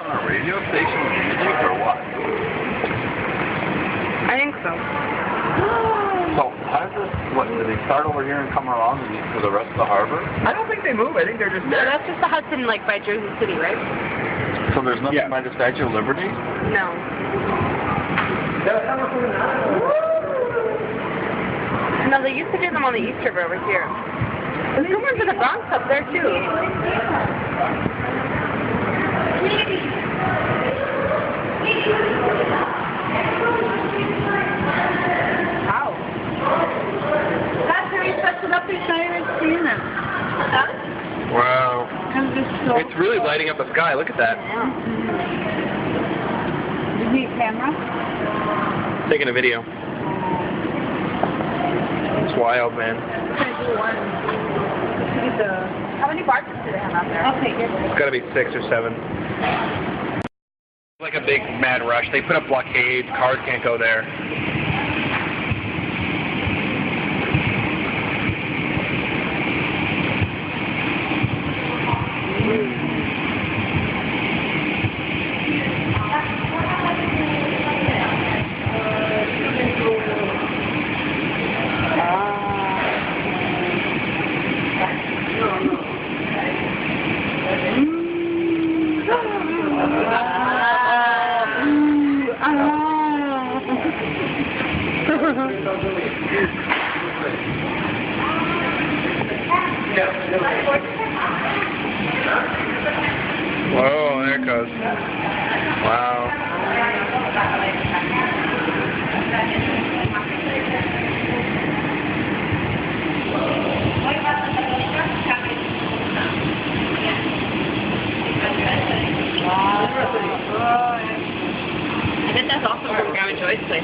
On a radio station with music or what? I think so. So, how does this, what, do they start over here and come around to the rest of the harbor? I don't think they move. I think they're just No, there. that's just the Hudson, like, by Jersey City, right? So there's nothing Yeah. by the Statue of Liberty? No. No, they used to do them on the East River over here. There's good ones in the Bronx up there, too. Wow. That's how you touch it up inside and see them. Wow. Because it's so... It's really lighting up the sky. Look at that. You need a camera? Taking a video. It's wild, man. How many barges do they have out there? I'll take it. It's got to be 6 or 7. It's like a big mad rush. They put up blockades. Cars can't go there. Whoa, there it goes. Wow. I bet that's also from Grandma Joy's place.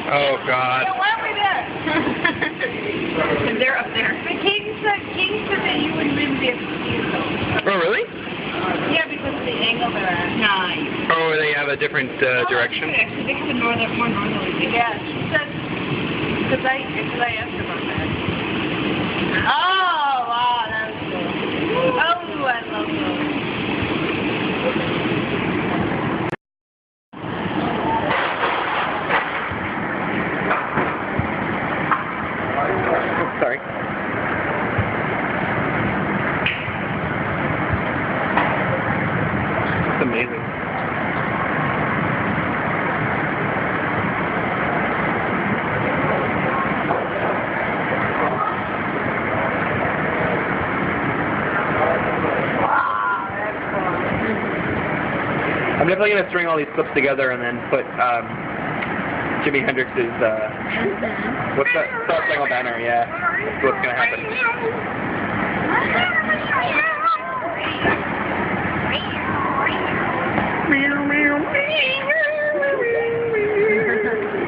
Oh, God. Why are we there? Because they're up there. The king said that you wouldn't really be able to see it though. Oh, really? Yeah, because of the angle they're at. Nice. Oh, they have a different direction? Actually, they could more northerly. Yeah, she said, because I asked her about that. Oh, wow, that was cool. Oh, I love those. Sorry. It's amazing. I'm definitely going to string all these clips together and then put Jimi Hendrix's, what's that? Star Spangled Banner, yeah. That's what's going to happen.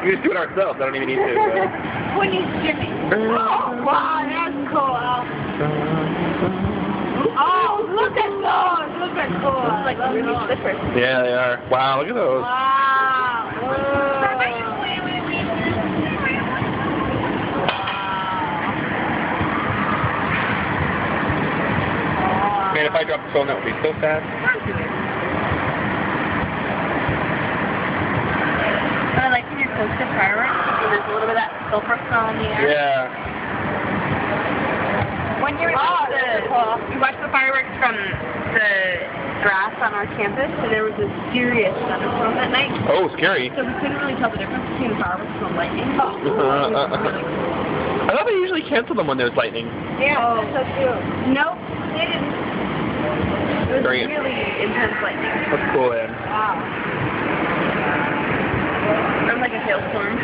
We can just do it ourselves. I don't even need to. When he's Jimmy. Oh, wow, that's cool. Oh, look at those. Look at those. It's like really slippers. Yeah, they are. Wow, look at those. Man, if I dropped the phone, that would be so sad. I like when you're close to fireworks, there's a little bit of that sulfur smell in the air. Yeah. When you we watched the fireworks from the grass on our campus, and there was a serious thunderstorm that night. Oh, scary. So we couldn't really tell the difference between fireworks and lightning. I thought they usually cancel them when there's lightning. Yeah, so too. Nope, they didn't. It was Very really intense lightning. That's cool, man. Wow. I'm like a hailstorm.